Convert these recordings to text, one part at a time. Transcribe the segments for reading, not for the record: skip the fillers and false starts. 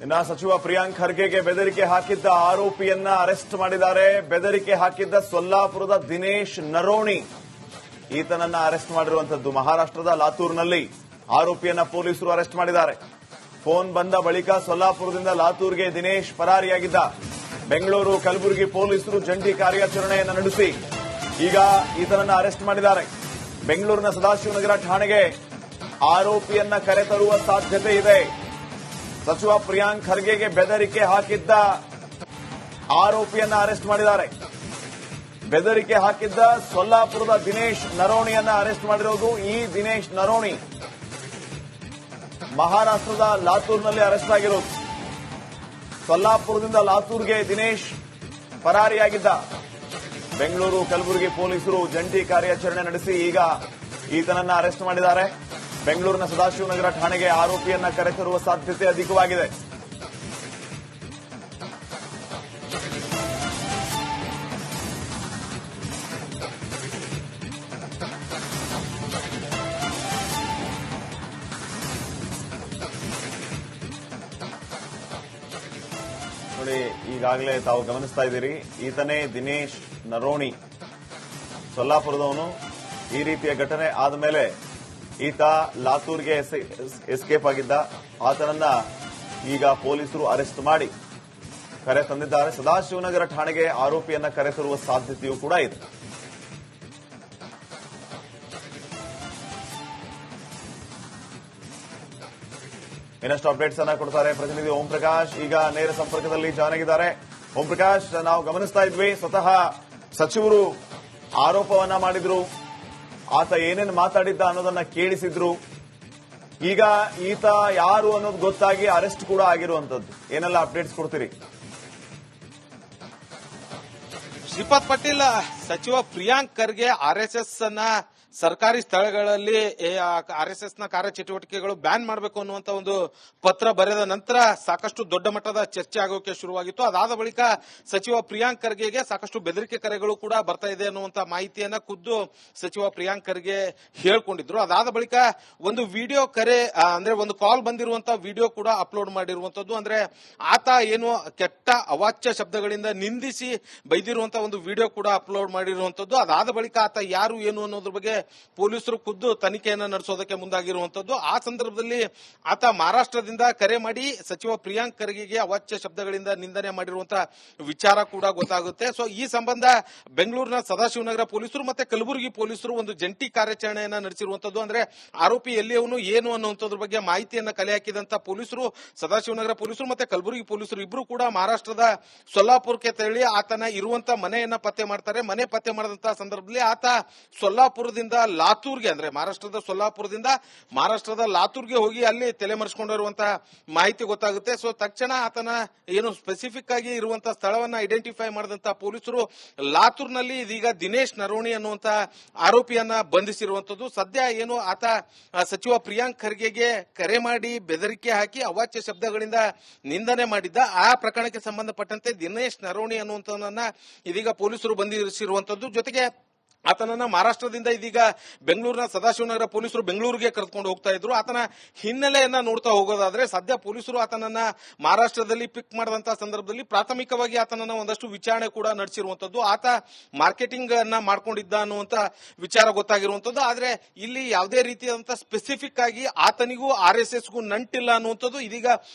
ಇನ್ನ ಸಚಿವ ಪ್ರಿಯಾಂಕ್ ಖರ್ಗೆಗೆ ಬೆದರಿಕೆ ಹಾಕಿದ್ದ ಆರೋಪಿಯನ್ನ ಅರೆಸ್ಟ್ ಮಾಡಿದ್ದಾರೆ. ಬೆದರಿಕೆ ಹಾಕಿದ್ದ ಸೊಲ್ಲಾಪುರದ ದಿನೇಶ್ ನರೋಣಿ ಈತನನ್ನ ಅರೆಸ್ಟ್ ಮಾಡಿರುವಂತದ್ದು. ಮಹಾರಾಷ್ಟ್ರದ ಲಾತೂರ್ನಲ್ಲಿ ಆರೋಪಿಯನ್ನ ಪೊಲೀಸರು ಅರೆಸ್ಟ್ ಮಾಡಿದ್ದಾರೆ. ಫೋನ್ ಬಂದ ಬಳಿಕ ಸೊಲ್ಲಾಪುರದಿಂದ ಲಾತೂರ್ಗೆ ದಿನೇಶ್ ಪರಾರಿಯಾಗಿದ್ದ. ಬೆಂಗಳೂರು ಕಲಬುರಗಿ ಪೊಲೀಸರು ಜಂಟಿ ಕಾರ್ಯಾಚರಣೆಯನ್ನು ನಡೆಸಿ ಈಗ ಈತನನ್ನ ಅರೆಸ್ಟ್ ಮಾಡಿದ್ದಾರೆ. ಬೆಂಗಳೂರಿನ ಸದಾಶಿವನಗರ ಠಾಣೆಗೆ ಆರೋಪಿಯನ್ನ ಕರೆತರುವ ಸಾಧ್ಯತೆ ಇದೆ. ಸಚಿವ ಪ್ರಿಯಾಂಕ್ ಖರ್ಗೆಗೆ ಬೆದರಿಕೆ ಹಾಕಿದ್ದ ಆರೋಪಿಯನ್ನ ಅರೆಸ್ಟ್ ಮಾಡಿದ್ದಾರೆ. ಬೆದರಿಕೆ ಹಾಕಿದ್ದ ಸೊಲ್ಲಾಪುರದ ದಿನೇಶ್ ನರೋಣಿಯನ್ನ ಅರೆಸ್ಟ್ ಮಾಡಿರೋದು. ಈ ದಿನೇಶ್ ನರೋಣಿ ಮಹಾರಾಷ್ಟ್ರದ ಲಾತೂರ್ನಲ್ಲಿ ಅರೆಸ್ಟ್ ಆಗಿರೋದು. ಸೊಲ್ಲಾಪುರದಿಂದ ಲಾತೂರ್ಗೆ ದಿನೇಶ್ ಪರಾರಿಯಾಗಿದ್ದ. ಬೆಂಗಳೂರು ಕಲಬುರಗಿ ಪೊಲೀಸರು ಜಂಟಿ ಕಾರ್ಯಾಚರಣೆ ನಡೆಸಿ ಈಗ ಈತನನ್ನ ಅರೆಸ್ಟ್ ಮಾಡಿದ್ದಾರೆ. ಬೆಂಗಳೂರಿನ ಸದಾಶಿವನಗರ ಠಾಣೆಗೆ ಆರೋಪಿಯನ್ನ ಕರೆತರುವ ಸಾಧ್ಯತೆ ಅಧಿಕವಾಗಿದೆ. ನೋಡಿ, ಈಗಾಗಲೇ ತಾವು ಗಮನಿಸ್ತಾ ಇದ್ದೀರಿ, ಈತನೇ ದಿನೇಶ್ ನರೋಣಿ, ಸೊಲ್ಲಾಪುರದವನು. ಈ ರೀತಿಯ ಘಟನೆ ಆದ ಮೇಲೆ ಈತ ಲಾತೂರ್ಗೆ ಎಸ್ಕೇಪ್ ಆಗಿದ್ದ. ಆತನನ್ನ ಈಗ ಪೊಲೀಸರು ಅರೆಸ್ಟ್ ಮಾಡಿ ಕರೆ ತಂದಿದ್ದಾರೆ. ಸದಾಶಿವನಗರ ಠಾಣೆಗೆ ಆರೋಪಿಯನ್ನ ಕರೆತರುವ ಸಾಧ್ಯತೆಯೂ ಕೂಡ ಇದೆ. ಇನ್ನಷ್ಟು ಅಪ್ಡೇಟ್ಸ್ ಅನ್ನ ಕೊಡ್ತಾರೆ ಪ್ರತಿನಿಧಿ ಓಂ ಪ್ರಕಾಶ್. ಈಗ ನೇರ ಸಂಪರ್ಕದಲ್ಲಿ ಜಾಯ್ನ್ ಆಗಿದ್ದಾರೆ. ಓಂ ಪ್ರಕಾಶ್, ನಾವು ಗಮನಿಸ್ತಾ ಇದ್ವಿ, ಸ್ವತಃ ಸಚಿವರು ಆರೋಪವನ್ನ ಮಾಡಿದ್ರು, ಆತ ಏನೇನು ಮಾತಾಡಿದ್ದ ಅನ್ನೋದನ್ನ ಕೇಳಿಸಿದ್ರು. ಈಗ ಈತ ಯಾರು ಅನ್ನೋದು ಗೊತ್ತಾಗಿ ಅರೆಸ್ಟ್ ಕೂಡ ಆಗಿರುವಂತದ್ದು. ಏನೆಲ್ಲ ಅಪ್ಡೇಟ್ಸ್ ಕೊಡ್ತೀರಿ? ಶ್ರೀಪಾದ್ ಪಾಟೀಲ್, ಸಚಿವ ಪ್ರಿಯಾಂಕ್ ಖರ್ಗೆ ಆರ್ಎಸ್ಎಸ್ ಅನ್ನ ಸರ್ಕಾರಿ ಸ್ಥಳಗಳಲ್ಲಿ ಆರ್ಎಸ್ಎಸ್ ನ ಕಾರ್ಯಚಟುವಟಿಕೆಗಳು ಬ್ಯಾನ್ ಮಾಡಬೇಕು ಅನ್ನುವಂತ ಒಂದು ಪತ್ರ ಬರೆದ ನಂತರ ಸಾಕಷ್ಟು ದೊಡ್ಡ ಮಟ್ಟದ ಚರ್ಚೆ ಆಗೋಕೆ ಶುರುವಾಗಿತ್ತು. ಅದಾದ ಬಳಿಕ ಸಚಿವ ಪ್ರಿಯಾಂಕ್ ಖರ್ಗೆಗೆ ಸಾಕಷ್ಟು ಬೆದರಿಕೆ ಕರೆಗಳು ಕೂಡ ಬರ್ತಾ ಇದೆ ಅನ್ನುವಂತ ಮಾಹಿತಿಯನ್ನ ಖುದ್ದು ಸಚಿವ ಪ್ರಿಯಾಂಕ್ ಖರ್ಗೆ ಹೇಳ್ಕೊಂಡಿದ್ರು. ಅದಾದ ಬಳಿಕ ಒಂದು ವಿಡಿಯೋ ಕರೆ ಅಂದ್ರೆ ಒಂದು ಕಾಲ್ ಬಂದಿರುವಂತ ವಿಡಿಯೋ ಕೂಡ ಅಪ್ಲೋಡ್ ಮಾಡಿರುವಂತದ್ದು. ಅಂದ್ರೆ ಆತ ಏನು ಕೆಟ್ಟ ಅವಾಚ್ಯ ಶಬ್ದಗಳಿಂದ ನಿಂದಿಸಿ ಬೈದಿರುವಂತ ಒಂದು ವಿಡಿಯೋ ಕೂಡ ಅಪ್ಲೋಡ್ ಮಾಡಿರುವಂತದ್ದು. ಅದಾದ ಬಳಿಕ ಆತ ಯಾರು ಏನು ಅನ್ನೋದ್ರ ಬಗ್ಗೆ ಪೊಲೀಸರು ಖುದ್ದು ತನಿಖೆಯನ್ನು ನಡೆಸೋದಕ್ಕೆ ಮುಂದಾಗಿರುವಂತದ್ದು. ಆ ಸಂದರ್ಭದಲ್ಲಿ ಆತ ಮಹಾರಾಷ್ಟ್ರದಿಂದ ಕರೆ ಮಾಡಿ ಸಚಿವ ಪ್ರಿಯಾಂಕ್ ಖರ್ಗೆಗೆ ಅವಾಚ್ಯ ಶಬ್ದಗಳಿಂದ ನಿಂದನೆ ಮಾಡಿರುವಂತಹ ವಿಚಾರ ಕೂಡ ಗೊತ್ತಾಗುತ್ತೆ. ಸೊ ಈ ಸಂಬಂಧ ಬೆಂಗಳೂರಿನ ಸದಾಶಿವನಗರ ಪೊಲೀಸರು ಮತ್ತೆ ಕಲಬುರಗಿ ಪೊಲೀಸರು ಒಂದು ಜಂಟಿ ಕಾರ್ಯಾಚರಣೆಯನ್ನ ನಡೆಸಿರುವಂತದ್ದು. ಅಂದ್ರೆ ಆರೋಪಿ ಎಲ್ಲಿಯವನು ಏನು ಅನ್ನುವಂಥದ್ರ ಬಗ್ಗೆ ಮಾಹಿತಿಯನ್ನ ಕಲೆ ಹಾಕಿದಂತ ಪೊಲೀಸರು, ಸದಾಶಿವನಗರ ಪೊಲೀಸರು ಮತ್ತೆ ಕಲಬುರಗಿ ಪೊಲೀಸರು ಇಬ್ಬರು ಕೂಡ ಮಹಾರಾಷ್ಟ್ರದ ಸೊಲ್ಲಾಪುರಕ್ಕೆ ತೆರಳಿ ಆತನ ಇರುವಂತ ಮನೆಯನ್ನ ಪತ್ತೆ ಮಾಡ್ತಾರೆ. ಮನೆ ಪತ್ತೆ ಮಾಡಿದಂತಹ ಸಂದರ್ಭದಲ್ಲಿ ಆತ ಸೊಲ್ಲಾಪುರದಿಂದ ಲಾತೂರ್ಗೆ, ಅಂದ್ರೆ ಮಹಾರಾಷ್ಟ್ರದ ಸೊಲ್ಲಾಪುರದಿಂದ ಮಹಾರಾಷ್ಟ್ರದ ಲಾತೂರ್ಗೆ ಹೋಗಿ ಅಲ್ಲಿ ತಲೆಮರೆಸಿಕೊಂಡಿರುವಂತಹ ಮಾಹಿತಿ ಗೊತ್ತಾಗುತ್ತೆ. ಸೊ ತಕ್ಷಣ ಆತನ ಏನು ಸ್ಪೆಸಿಫಿಕ್ ಆಗಿ ಇರುವಂತಹ ಸ್ಥಳವನ್ನ ಐಡೆಂಟಿಫೈ ಮಾಡಿದಂತಹ ಪೊಲೀಸರು ಲಾತೂರ್ನಲ್ಲಿ ಇದೀಗ ದಿನೇಶ್ ನರೋಣಿ ಅನ್ನುವಂತಹ ಆರೋಪಿಯನ್ನ ಬಂಧಿಸಿರುವಂತದ್ದು. ಸದ್ಯ ಏನು ಆತ ಸಚಿವ ಪ್ರಿಯಾಂಕ್ ಖರ್ಗೆಗೆ ಕರೆ ಮಾಡಿ ಬೆದರಿಕೆ ಹಾಕಿ ಅವಾಚ್ಯ ಶಬ್ದಗಳಿಂದ ನಿಂದನೆ ಮಾಡಿದ್ದ. ಆ ಪ್ರಕರಣಕ್ಕೆ ಸಂಬಂಧಪಟ್ಟಂತೆ ದಿನೇಶ್ ನರೋಣಿ ಅನ್ನುವಂಥವನ್ನ ಇದೀಗ ಪೊಲೀಸರು ಬಂಧಿಸಿರುವಂತದ್ದು. ಜೊತೆಗೆ ಆತನನ್ನ ಮಹಾರಾಷ್ಟ್ರದಿಂದ ಇದೀಗ ಬೆಂಗಳೂರಿನ ಸದಾಶಿವನಗರ ಪೊಲೀಸರು ಬೆಂಗಳೂರಿಗೆ ಕರೆದುಕೊಂಡು ಹೋಗ್ತಾ ಇದ್ರು. ಆತನ ಹಿನ್ನೆಲೆಯನ್ನ ನೋಡ್ತಾ ಹೋಗೋದಾದ್ರೆ ಸದ್ಯ ಪೊಲೀಸರು ಆತನನ್ನ ಮಹಾರಾಷ್ಟ್ರದಲ್ಲಿ ಪಿಕ್ ಮಾಡಿದಂತಹ ಸಂದರ್ಭದಲ್ಲಿ ಪ್ರಾಥಮಿಕವಾಗಿ ಆತನನ್ನ ಒಂದಷ್ಟು ವಿಚಾರಣೆ ಕೂಡ ನಡೆಸಿರುವಂತದ್ದು. ಆತ ಮಾರ್ಕೆಟಿಂಗ್ ಅನ್ನ ಮಾಡ್ಕೊಂಡಿದ್ದ ಅನ್ನುವಂತ ವಿಚಾರ ಗೊತ್ತಾಗಿರುವಂತದ್ದು. ಆದ್ರೆ ಇಲ್ಲಿ ಯಾವುದೇ ರೀತಿಯಾದಂತಹ ಸ್ಪೆಸಿಫಿಕ್ ಆಗಿ ಆತನಿಗೂ ಆರ್ಎಸ್ಎಸ್ಗೂ ನಂಟಿಲ್ಲ ಅನ್ನುವಂಥದ್ದು ಇದೀಗ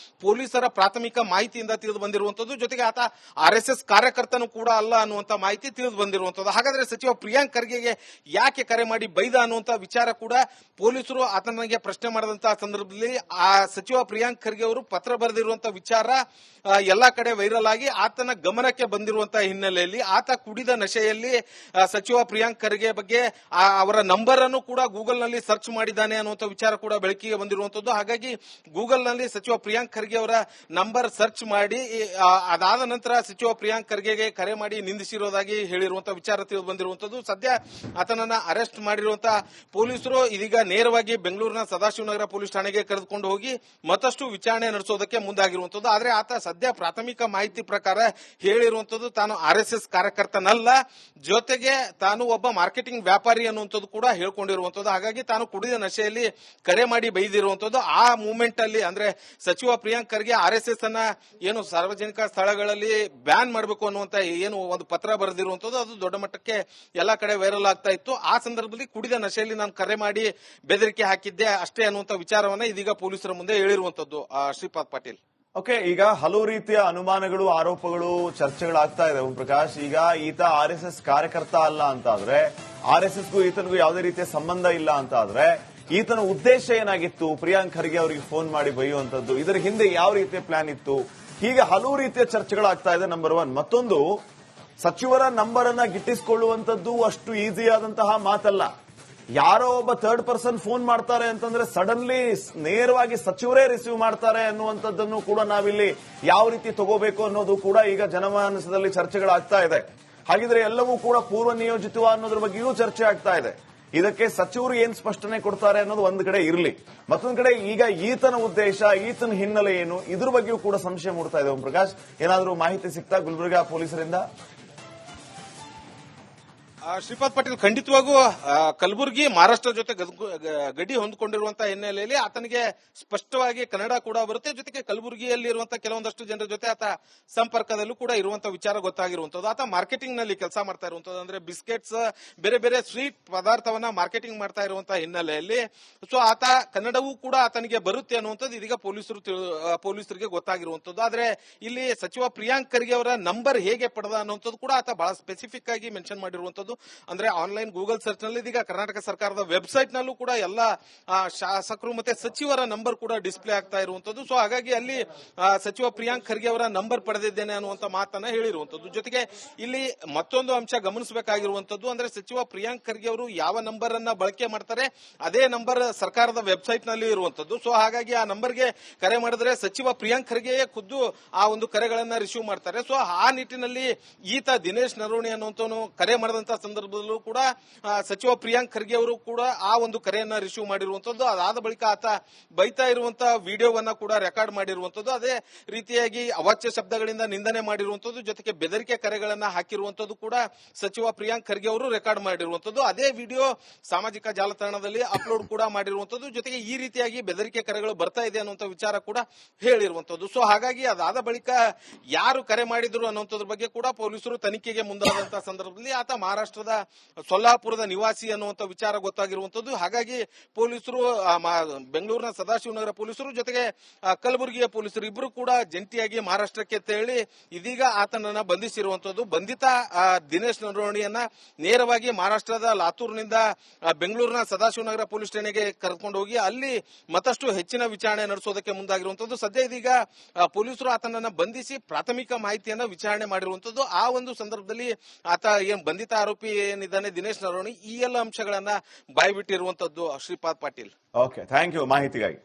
ಪೊಲೀಸರ ಪ್ರಾಥಮಿಕ ಮಾಹಿತಿಯಿಂದ ತಿಳಿದು ಬಂದಿರುವಂತದ್ದು. ಜೊತೆಗೆ ಆತ ಆರ್ಎಸ್ಎಸ್ ಕಾರ್ಯಕರ್ತನೂ ಕೂಡ ಅಲ್ಲ ಅನ್ನುವಂತ ಮಾಹಿತಿ ತಿಳಿದು ಬಂದಿರುವಂತದ್ದು. ಹಾಗಾದ್ರೆ ಸಚಿವ ಪ್ರಿಯಾಂಕ್ ಖರ್ಗೆಗೆ ಯಾಕೆ ಕರೆ ಮಾಡಿ ಬೈದ ಅನ್ನುವಂತ ವಿಚಾರ ಕೂಡ ಪೊಲೀಸರು ಆತನಿಗೆ ಪ್ರಶ್ನೆ ಮಾಡಿದಂತಹ ಸಂದರ್ಭದಲ್ಲಿ ಆ ಸಚಿವ ಪ್ರಿಯಾಂಕ್ ಖರ್ಗೆ ಅವರು ಪತ್ರ ಬರೆದಿರುವಂತಹ ವಿಚಾರ ಎಲ್ಲಾ ಕಡೆ ವೈರಲ್ ಆಗಿ ಆತನ ಗಮನಕ್ಕೆ ಬಂದಿರುವಂತಹ ಹಿನ್ನೆಲೆಯಲ್ಲಿ ಆತ ಕುಡಿದ ನಶೆಯಲ್ಲಿ ಸಚಿವ ಪ್ರಿಯಾಂಕ್ ಖರ್ಗೆ ಬಗ್ಗೆ ಅವರ ನಂಬರ್ ಅನ್ನು ಕೂಡ ಗೂಗಲ್ ನಲ್ಲಿ ಸರ್ಚ್ ಮಾಡಿದ್ದಾನೆ ಅನ್ನುವಂಥ ವಿಚಾರ ಕೂಡ ಬೆಳಕಿಗೆ ಬಂದಿರುವಂತದ್ದು. ಹಾಗಾಗಿ ಗೂಗಲ್ ನಲ್ಲಿ ಸಚಿವ ಪ್ರಿಯಾಂಕ್ ಖರ್ಗೆ ಅವರ ನಂಬರ್ ಸರ್ಚ್ ಮಾಡಿ ಅದಾದ ನಂತರ ಸಚಿವ ಪ್ರಿಯಾಂಕ್ ಖರ್ಗೆಗೆ ಕರೆ ಮಾಡಿ ನಿಂದಿಸಿರೋದಾಗಿ ಹೇಳಿರುವಂತಹ ವಿಚಾರ ತಿಳಿದು ಬಂದಿರುವಂತದ್ದು. ಸದ್ಯ ಆತನನ್ನ ಅರೆಸ್ಟ್ ಮಾಡಿರುವಂತಹ ಪೊಲೀಸರು ಇದೀಗ ನೇರವಾಗಿ ಬೆಂಗಳೂರಿನ ಸದಾಶಿವನಗರ ಪೊಲೀಸ್ ಠಾಣೆಗೆ ಕರೆದುಕೊಂಡು ಹೋಗಿ ಮತ್ತಷ್ಟು ವಿಚಾರಣೆ ನಡೆಸೋದಕ್ಕೆ ಮುಂದಾಗಿರುವಂತದ್ದು. ಆದ್ರೆ ಆತ ಸದ್ಯ ಪ್ರಾಥಮಿಕ ಮಾಹಿತಿ ಪ್ರಕಾರ ಹೇಳಿರುವಂತದ್ದು ತಾನು RSS ಕಾರ್ಯಕರ್ತನಲ್ಲ, ಜೊತೆಗೆ ತಾನು ಒಬ್ಬ ಮಾರ್ಕೆಟಿಂಗ್ ವ್ಯಾಪಾರಿ ಅನ್ನುವಂಥದ್ದು ಕೂಡ ಹೇಳ್ಕೊಂಡಿರುವಂತದ್ದು. ಹಾಗಾಗಿ ತಾನು ಕುಡಿದ ನಶೆಯಲ್ಲಿ ಕರೆ ಮಾಡಿ ಬೈದಿರುವಂತದ್ದು. ಆ ಮೂವ್ಮೆಂಟ್ ಅಲ್ಲಿ ಅಂದ್ರೆ ಸಚಿವ ಪ್ರಿಯಾಂಕ್ ಖರ್ಗೆ RSS ಅನ್ನ ಏನು ಸಾರ್ವಜನಿಕ ಸ್ಥಳಗಳಲ್ಲಿ ಬ್ಯಾನ್ ಮಾಡಬೇಕು ಅನ್ನುವಂತ ಏನು ಒಂದು ಪತ್ರ ಬರೆದಿರುವಂತದ್ದು ಅದು ದೊಡ್ಡ ಮಟ್ಟಕ್ಕೆ ಎಲ್ಲಾ ಕಡೆ ವೈರಲ್ ಆಗ್ತಾ ಇತ್ತು. ಆ ಸಂದರ್ಭದಲ್ಲಿ ಕುಡಿದ ನಶೆಯಲ್ಲಿ ನಾನು ಕರೆ ಮಾಡಿ ಬೆದರಿಕೆ ಹಾಕಿದ್ದೆ ಅಷ್ಟೇ ಅನ್ನುವಂತ ವಿಚಾರವನ್ನ ಇದೀಗ ಪೊಲೀಸರ ಮುಂದೆ ಹೇಳಿರುವಂತದ್ದು. ಶ್ರೀಪಾದ್ ಪಾಟೀಲ್, ಓಕೆ, ಈಗ ಹಲವು ರೀತಿಯ ಅನುಮಾನಗಳು, ಆರೋಪಗಳು, ಚರ್ಚೆಗಳಾಗ್ತಾ ಇದೆ ಓಂ ಪ್ರಕಾಶ್. ಈಗ ಈತ RSS ಕಾರ್ಯಕರ್ತ ಅಲ್ಲ ಅಂತ ಆದ್ರೆ, RSSಗೂ ಈತನಿಗೂ ಯಾವುದೇ ರೀತಿಯ ಸಂಬಂಧ ಇಲ್ಲ ಅಂತ ಆದ್ರೆ, ಈತನ ಉದ್ದೇಶ ಏನಾಗಿತ್ತು? ಪ್ರಿಯಾಂಕ್ ಖರ್ಗೆ ಅವರಿಗೆ ಫೋನ್ ಮಾಡಿ ಬೈಯುವಂತದ್ದು, ಇದರ ಹಿಂದೆ ಯಾವ ರೀತಿಯ ಪ್ಲಾನ್ ಇತ್ತು? ಹೀಗೆ ಹಲವು ರೀತಿಯ ಚರ್ಚೆಗಳಾಗ್ತಾ ಇದೆ. ನಂಬರ್ 1. ಮತ್ತೊಂದು, ಸಚಿವರ ನಂಬರ್ ಅನ್ನ ಗಿಟ್ಟಿಸಿಕೊಳ್ಳುವಂತದ್ದು ಅಷ್ಟು ಈಸಿ ಆದಂತಹ ಮಾತಲ್ಲ. ಯಾರೋ ಒಬ್ಬ ಥರ್ಡ್ ಪರ್ಸನ್ ಫೋನ್ ಮಾಡ್ತಾರೆ ಅಂತಂದ್ರೆ ಸಡನ್ಲಿ ನೇರವಾಗಿ ಸಚಿವರೇ ರಿಸೀವ್ ಮಾಡ್ತಾರೆ ಅನ್ನುವಂಥದ್ದನ್ನು ಕೂಡ ನಾವಿಲ್ಲಿ ಯಾವ ರೀತಿ ತಗೋಬೇಕು ಅನ್ನೋದು ಕೂಡ ಈಗ ಜನಮಾನಸದಲ್ಲಿ ಚರ್ಚೆಗಳಾಗ್ತಾ ಇದೆ. ಹಾಗಿದ್ರೆ ಎಲ್ಲವೂ ಕೂಡ ಪೂರ್ವ ನಿಯೋಜಿತವ ಅನ್ನೋದ್ರ ಬಗ್ಗೆಯೂ ಚರ್ಚೆ ಆಗ್ತಾ ಇದೆ. ಇದಕ್ಕೆ ಸಚಿವರು ಏನ್ ಸ್ಪಷ್ಟನೆ ಕೊಡ್ತಾರೆ ಅನ್ನೋದು ಒಂದ್ ಕಡೆ ಇರಲಿ, ಮತ್ತೊಂದ್ ಕಡೆ ಈಗ ಈತನ ಉದ್ದೇಶ, ಈತನ ಹಿನ್ನೆಲೆ ಏನು, ಇದ್ರ ಬಗ್ಗೆಯೂ ಕೂಡ ಸಂಶಯ ಮೂಡ್ತಾ ಇದೆ. ಓಂ ಪ್ರಕಾಶ್, ಏನಾದರೂ ಮಾಹಿತಿ ಸಿಗ್ತಾ ಗುಲ್ಬರ್ಗಾ ಪೊಲೀಸರಿಂದ? ಶ್ರೀಪಾದ್ ಪಾಟೀಲ್, ಖಂಡಿತವಾಗೂ ಕಲಬುರಗಿ ಮಹಾರಾಷ್ಟ್ರ ಜೊತೆ ಗಡಿ ಹೊಂದಿಕೊಂಡಿರುವಂತಹ ಹಿನ್ನೆಲೆಯಲ್ಲಿ ಆತನಿಗೆ ಸ್ಪಷ್ಟವಾಗಿ ಕನ್ನಡ ಕೂಡ ಬರುತ್ತೆ. ಜೊತೆಗೆ ಕಲಬುರಗಿಯಲ್ಲಿರುವಂತಹ ಕೆಲವೊಂದಷ್ಟು ಜನರ ಜೊತೆ ಆತ ಸಂಪರ್ಕದಲ್ಲೂ ಕೂಡ ಇರುವಂತಹ ವಿಚಾರ ಗೊತ್ತಾಗಿರುವಂತದ್ದು. ಆತ ಮಾರ್ಕೆಟಿಂಗ್ ನಲ್ಲಿ ಕೆಲಸ ಮಾಡ್ತಾ ಇರುವಂತದ್ದು, ಅಂದ್ರೆ ಬಿಸ್ಕೆಟ್ಸ್, ಬೇರೆ ಬೇರೆ ಸ್ವೀಟ್ ಪದಾರ್ಥವನ್ನ ಮಾರ್ಕೆಟಿಂಗ್ ಮಾಡ್ತಾ ಇರುವಂತಹ ಹಿನ್ನೆಲೆಯಲ್ಲಿ ಸೊ ಆತ ಕನ್ನಡವೂ ಕೂಡ ಆತನಿಗೆ ಬರುತ್ತೆ ಅನ್ನುವಂಥದ್ದು ಇದೀಗ ಪೊಲೀಸರಿಗೆ ಗೊತ್ತಾಗಿರುವಂತದ್ದು. ಆದ್ರೆ ಇಲ್ಲಿ ಸಚಿವ ಪ್ರಿಯಾಂಕ್ ಖರ್ಗೆ ಅವರ ನಂಬರ್ ಹೇಗೆ ಪಡೆದ ಅನ್ನುವಂಥದ್ದು ಕೂಡ ಆತ ಬಹಳ ಸ್ಪೆಸಿಫಿಕ್ ಆಗಿ ಮೆನ್ಷನ್ ಮಾಡಿರುವಂತದ್ದು. ಅಂದ್ರೆ ಆನ್ಲೈನ್ ಗೂಗಲ್ ಸರ್ಚ್ ನಲ್ಲಿ ಇದೀಗ ಕರ್ನಾಟಕ ಸರ್ಕಾರದ ವೆಬ್ಸೈಟ್ ನಲ್ಲೂ ಕೂಡ ಎಲ್ಲ ಶಾಸಕರು ಮತ್ತೆ ಸಚಿವರ ನಂಬರ್ ಕೂಡ ಡಿಸ್ಪ್ಲೇ ಆಗ್ತಾ ಇರುವಂತದ್ದು. ಸೊ ಹಾಗಾಗಿ ಅಲ್ಲಿ ಸಚಿವ ಪ್ರಿಯಾಂಕ್ ಖರ್ಗೆ ಅವರ ನಂಬರ್ ಪಡೆದಿದ್ದೇನೆ ಅನ್ನುವಂತ ಮಾತನ್ನ ಹೇಳಿರುವಂತದ್ದು. ಜೊತೆಗೆ ಇಲ್ಲಿ ಮತ್ತೊಂದು ಅಂಶ ಗಮನಿಸಬೇಕಾಗಿರುವಂತದ್ದು, ಅಂದ್ರೆ ಸಚಿವ ಪ್ರಿಯಾಂಕ್ ಖರ್ಗೆ ಅವರು ಯಾವ ನಂಬರ್ ಅನ್ನ ಬಳಕೆ ಮಾಡ್ತಾರೆ ಅದೇ ನಂಬರ್ ಸರ್ಕಾರದ ವೆಬ್ಸೈಟ್ ನಲ್ಲಿ ಇರುವಂತದ್ದು. ಸೊ ಹಾಗಾಗಿ ಆ ನಂಬರ್ಗೆ ಕರೆ ಮಾಡಿದ್ರೆ ಸಚಿವ ಪ್ರಿಯಾಂಕ್ ಖರ್ಗೆಯೇ ಖುದ್ದು ಆ ಒಂದು ಕರೆಗಳನ್ನ ರಿಸೀವ್ ಮಾಡ್ತಾರೆ. ಸೊ ಆ ನಿಟ್ಟಿನಲ್ಲಿ ಈತ ದಿನೇಶ್ ನರೋಣಿ ಅನ್ನುವಂತವನು ಕರೆ ಮಾಡಿದಂತ ಸಂದರ್ಭದಲ್ಲೂ ಕೂಡ ಸಚಿವ ಪ್ರಿಯಾಂಕ್ ಖರ್ಗೆ ಅವರು ಕೂಡ ಆ ಒಂದು ಕರೆಯನ್ನ ರಿಸೀವ್ ಮಾಡಿರುವಂತದ್ದು. ಅದಾದ ಬಳಿಕ ಆತ ಬೈತಾ ಇರುವಂತಹ ವಿಡಿಯೋವನ್ನ ಕೂಡ ರೆಕಾರ್ಡ್ ಮಾಡಿರುವಂತದ್ದು. ಅದೇ ರೀತಿಯಾಗಿ ಅವಾಚ್ಯ ಶಬ್ದಗಳಿಂದ ನಿಂದನೆ ಮಾಡಿರುವಂತದ್ದು, ಜೊತೆಗೆ ಬೆದರಿಕೆ ಕರೆಗಳನ್ನ ಹಾಕಿರುವಂತದ್ದು ಕೂಡ ಸಚಿವ ಪ್ರಿಯಾಂಕ್ ಖರ್ಗೆ ಅವರು ರೆಕಾರ್ಡ್ ಮಾಡಿರುವಂತದ್ದು. ಅದೇ ವಿಡಿಯೋ ಸಾಮಾಜಿಕ ಜಾಲತಾಣದಲ್ಲಿ ಅಪ್ಲೋಡ್ ಕೂಡ ಮಾಡಿರುವಂತದ್ದು. ಜೊತೆಗೆ ಈ ರೀತಿಯಾಗಿ ಬೆದರಿಕೆ ಕರೆಗಳು ಬರ್ತಾ ಇದೆ ಅನ್ನುವಂತ ವಿಚಾರ ಕೂಡ ಹೇಳಿರುವಂತದ್ದು. ಸೊ ಹಾಗಾಗಿ ಅದಾದ ಬಳಿಕ ಯಾರು ಕರೆ ಮಾಡಿದ್ರು ಅನ್ನುವಂಥದ್ರ ಬಗ್ಗೆ ಕೂಡ ಪೊಲೀಸರು ತನಿಖೆಗೆ ಮುಂದಾದಂತಹ ಸಂದರ್ಭದಲ್ಲಿ ಆತ ಮಹಾರಾಷ್ಟ್ರದ ಸೊಲ್ಲಾಪುರದ ನಿವಾಸಿ ಅನ್ನುವಂಥ ವಿಚಾರ ಗೊತ್ತಾಗಿರುವಂತದ್ದು. ಹಾಗಾಗಿ ಪೊಲೀಸರು ಬೆಂಗಳೂರಿನ ಸದಾಶಿವನಗರ ಪೊಲೀಸರು ಜೊತೆಗೆ ಕಲಬುರಗಿಯ ಪೊಲೀಸರು ಇಬ್ಬರು ಕೂಡ ಜಂಟಿಯಾಗಿ ಮಹಾರಾಷ್ಟ್ರಕ್ಕೆ ತೆರಳಿ ಇದೀಗ ಆತನನ್ನ ಬಂಧಿಸಿರುವಂತದ್ದು. ಬಂಧಿತ ದಿನೇಶ್ ನರೋಣಿಯನ್ನ ನೇರವಾಗಿ ಮಹಾರಾಷ್ಟ್ರದ ಲಾತೂರ್ನಿಂದ ಬೆಂಗಳೂರಿನ ಸದಾಶಿವನಗರ ಪೊಲೀಸ್ ಠಾಣೆಗೆ ಕರೆದುಕೊಂಡು ಹೋಗಿ ಅಲ್ಲಿ ಮತ್ತಷ್ಟು ಹೆಚ್ಚಿನ ವಿಚಾರಣೆ ನಡೆಸೋದಕ್ಕೆ ಮುಂದಾಗಿರುವಂತದ್ದು. ಸದ್ಯ ಇದೀಗ ಪೊಲೀಸರು ಆತನನ್ನ ಬಂಧಿಸಿ ಪ್ರಾಥಮಿಕ ಮಾಹಿತಿಯನ್ನ ವಿಚಾರಣೆ ಮಾಡಿರುವಂತದ್ದು. ಆ ಒಂದು ಸಂದರ್ಭದಲ್ಲಿ ಆತ ಏನ್ ಬಂಧಿತ ಆರೋಪಿ ಏನಿದ್ದಾನೆ ದಿನೇಶ್ ನರೋಣಿ ಈ ಎಲ್ಲ ಅಂಶಗಳನ್ನ ಬಾಯ್ಬಿಟ್ಟಿರುವಂತದ್ದು. Shripad Patil, okay, thank you ಮಾಹಿತಿಗಾಗಿ.